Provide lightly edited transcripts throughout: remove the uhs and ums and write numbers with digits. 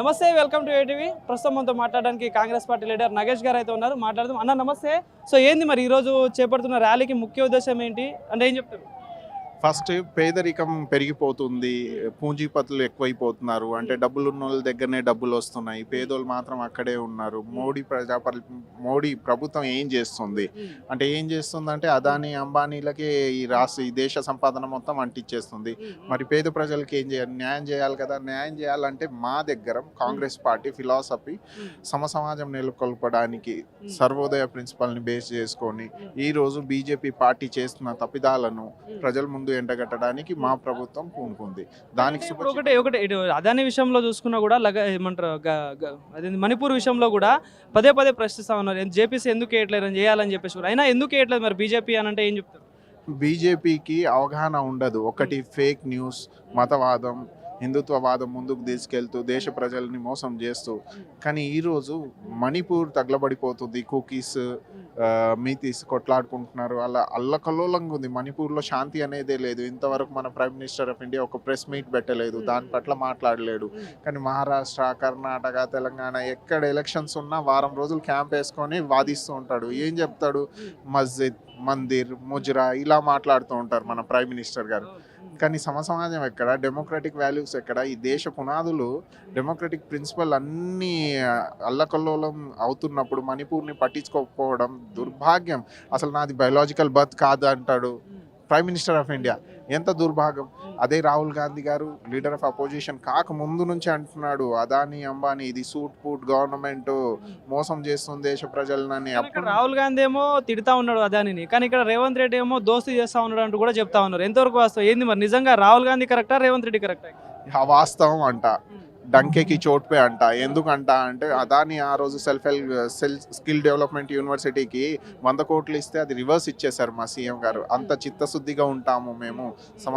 నమస్తే, welcome to ATV. ప్రస్తుతం మనతో మాట్లాడడానికి కాంగ్రెస్ పార్టీ లీడర్ నగేష్ గారు అయితే ఉన్నారు. మాట్లాడదాం. అన్న నమస్తే. సో ఏంది మరి ఈరోజు చేపడుతున్న ర్యాలీకి ముఖ్య ఉద్దేశం ఏంటి అంటే ఏం చెప్తారు? ఫస్ట్ పేదరికం పెరిగిపోతుంది, పూంజీపతులు ఎక్కువైపోతున్నారు. అంటే డబ్బులు ఉన్న వాళ్ళ దగ్గరనే డబ్బులు వస్తున్నాయి, పేదోళ్ళు మాత్రం అక్కడే ఉన్నారు. మోడీ ప్రభుత్వం ఏం చేస్తుంది అంటే అంటే అదానీ అంబానీలకి ఈ దేశ సంపాదన మొత్తం అంటిచ్చేస్తుంది. మరి పేద ప్రజలకి ఏం చేయాలి? న్యాయం చేయాలి కదా. న్యాయం చేయాలంటే మా దగ్గర కాంగ్రెస్ పార్టీ ఫిలాసఫీ సమాజం నెలకొల్పడానికి సర్వోదయ ప్రిన్సిపల్ని బేస్ చేసుకొని ఈరోజు బీజేపీ పార్టీ చేస్తున్న తప్పిదాలను ప్రజల ముందు ఎండగట్టడానికి మా ప్రభుత్వం పూనుకుంది. దానికి ఒకటి అదాని విషయంలో చూసుకున్నా కూడా ఏమంటారు, అదే మణిపూర్ విషయంలో కూడా పదే ప్రశ్నిస్తా ఉన్నారు. జేపీసీ ఎందుకు వేయట్లేదు అని చేయాలని చెప్పేసి, అయినా ఎందుకు వేయట్లేదు మరి బీజేపీ అని అంటే ఏం చెప్తారు? బీజేపీకి అవగాహన ఉండదు. ఒకటి ఫేక్ న్యూస్, మతవాదం, హిందుత్వవాదం ముందుకు తీసుకెళ్తూ దేశ ప్రజల్ని మోసం చేస్తూ. కానీ ఈరోజు మణిపూర్ తగలబడిపోతుంది. కుకీస్ మీతీస్ కొట్లాడుకుంటున్నారు. అలా అల్లకల్లోలంగా ఉంది. మణిపూర్లో శాంతి అనేదే లేదు. ఇంతవరకు మన ప్రైమ్ మినిస్టర్ ఆఫ్ ఇండియా ఒక ప్రెస్ మీట్ పెట్టలేదు, దాని పట్ల మాట్లాడలేడు. కానీ మహారాష్ట్ర, కర్ణాటక, తెలంగాణ ఎక్కడ ఎలక్షన్స్ ఉన్నా వారం రోజులు క్యాంప్ వేసుకొని వాదిస్తూ ఉంటాడు. ఏం చెప్తాడు? మస్జిద్, మందిర్, ముజ్రా ఇలా మాట్లాడుతూ ఉంటారు మన ప్రైమ్ మినిస్టర్ గారు. కానీ సమాజం ఎక్కడ? డెమోక్రటిక్ వాల్యూస్ ఎక్కడ? ఈ దేశ పునాదులు, డెమోక్రటిక్ ప్రిన్సిపల్ అన్నీ అల్లకల్లోలం అవుతున్నప్పుడు మణిపూర్ని పట్టించుకోకపోవడం దుర్భాగ్యం. అసలు నాది బయలాజికల్ బర్త్ కాదు అంటాడు ప్రైమ్ మినిస్టర్ ఆఫ్ ఇండియా. ఎంత దుర్భాగ్యం. అదే రాహుల్ గాంధీ గారు లీడర్ ఆఫ్ అపోజిషన్ కాక ముందు నుంచి అంటున్నాడు, అదానీ అంబానీ ఇది సూట్ పూట్ గవర్నమెంట్ మోసం చేస్తుంది దేశ ప్రజలని. అప్పుడు రాహుల్ గాంధీ ఏమో తిడతా ఉన్నాడు అదానీని, కానీ ఇక్కడ రేవంత్ రెడ్డి ఏమో దోస్తీ చేస్తా ఉన్నాడు అంటూ కూడా చెప్తా ఉన్నారు. ఎంతవరకు వాస్తవం? ఏంది మరి నిజంగా రాహుల్ గాంధీ కరెక్టా, రేవంత్ రెడ్డి కరెక్టా? వాస్తవం అంట, డంకేకి చోట్పే అంట. ఎందుకంట అంటే అదాని ఆ రోజు స్కిల్ డెవలప్మెంట్ యూనివర్సిటీకి 100 కోట్లు ఇస్తే అది రివర్స్ ఇచ్చేశారు మా సీఎం గారు. అంత చిత్తశుద్ధిగా ఉంటాము మేము.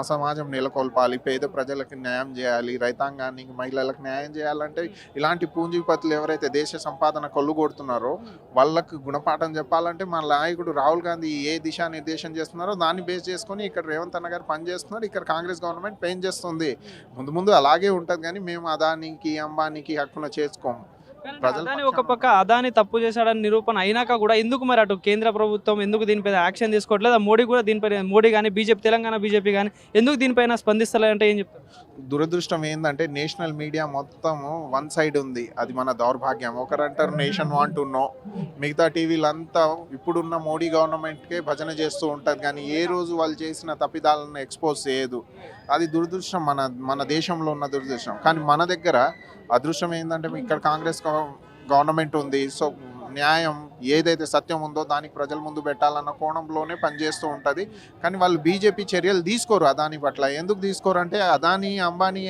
సమాజం నెలకొల్పాలి, పేద ప్రజలకు న్యాయం చేయాలి, రైతాంగానికి, మహిళలకు న్యాయం చేయాలంటే ఇలాంటి పూంజీపతులు ఎవరైతే దేశ సంపాదన కొల్లుగొడుతున్నారో వాళ్ళకు గుణపాఠం చెప్పాలంటే మన నాయకుడు రాహుల్ గాంధీ ఏ దిశా నిర్దేశం చేస్తున్నారో దాన్ని బేస్ చేసుకొని ఇక్కడ రేవంత్ అన్న గారు పనిచేస్తున్నారు. ఇక్కడ కాంగ్రెస్ గవర్నమెంట్ పెయిన్ చేస్తుంది. ముందు అలాగే ఉంటుంది. కానీ మేము అదానికి, అంబానీకి హక్కున చేసుకోము. ఒక పక్క అదాని తప్పు చేశాడని నిరూపణ అయినాక కూడా ఎందుకు మరి అటు కేంద్ర ప్రభుత్వం ఎందుకు దీనిపైన యాక్షన్ తీసుకోవట్లేదు? మోడీ కూడా దీనిపైన, మోడీ కానీ బీజేపీ, తెలంగాణ బీజేపీ కానీ ఎందుకు దీనిపైన స్పందిస్తలేదంటే ఏం చెప్తారు? దురదృష్టం ఏంటంటే నేషనల్ మీడియా మొత్తం వన్ సైడ్ ఉంది. అది మన దౌర్భాగ్యం. ఒకరంటారు నేషన్ వాంట్ టు నో, మిగతా టీవీలంతా ఇప్పుడున్న మోడీ గవర్నమెంట్కే భజన చేస్తూ ఉంటుంది. కానీ ఏ రోజు వాళ్ళు చేసిన తప్పిదాలను ఎక్స్పోజ్ చేయదు. అది దురదృష్టం, మన దేశంలో ఉన్న దురదృష్టం. కానీ మన దగ్గర అదృష్టం ఏంటంటే ఇక్కడ కాంగ్రెస్ గవర్నమెంట్ ఉంది. సో న్యాయం ఏదైతే సత్యం ఉందో దానికి ప్రజల ముందు పెట్టాలన్న కోణంలోనే పనిచేస్తూ ఉంటుంది. కానీ వాళ్ళు బీజేపీ చర్యలు తీసుకోరు అదాని పట్ల. ఎందుకు తీసుకోరు అంటే అదాని అంబానీ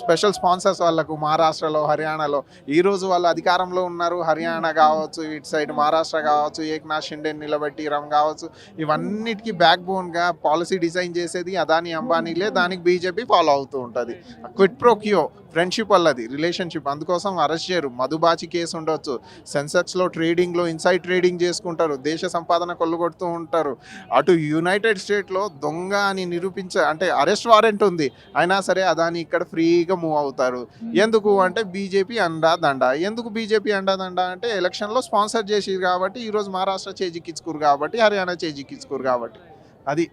స్పెషల్ స్పాన్సర్స్ వాళ్ళకు మహారాష్ట్రలో, హర్యానాలో. ఈరోజు వాళ్ళు అధికారంలో ఉన్నారు. హర్యానా కావచ్చు, ఇటు సైడ్ మహారాష్ట్ర కావచ్చు, ఏక్నాథ్ షిండే నిలబెట్టిరం కావచ్చు, ఇవన్నిటికీ బ్యాక్ బోన్గా పాలసీ డిజైన్ చేసేది అదాని అంబానీలే. దానికి బీజేపీ ఫాలో అవుతూ ఉంటుంది. క్విట్ ప్రో క్యో ఫ్రెండ్షిప్ వల్లది, రిలేషన్షిప్. అందుకోసం అరెస్ట్ చేయరు. మధుబాచి కేసు ఉండొచ్చు, సెన్సెక్స్లో ట్రేడింగ్లో ఇన్సైడ్ ట్రేడింగ్ చేసుకుంటారు, దేశ సంపాదన కొల్లగొడుతూ ఉంటారు. అటు యునైటెడ్ స్టేట్లో దొంగ అని అంటే అరెస్ట్ వారెంట్ ఉంది, అయినా సరే అదాని ఇక్కడ ఫ్రీగా మూవ్ అవుతారు. ఎందుకు అంటే బీజేపీ అండాదండ. ఎందుకు బీజేపీ అండాదండ అంటే ఎలక్షన్లో స్పాన్సర్ చేసి కాబట్టి, ఈరోజు మహారాష్ట్ర చేజిక్కించుకోరు కాబట్టి, హర్యానా చేజిక్కించుకోరు కాబట్టి. అది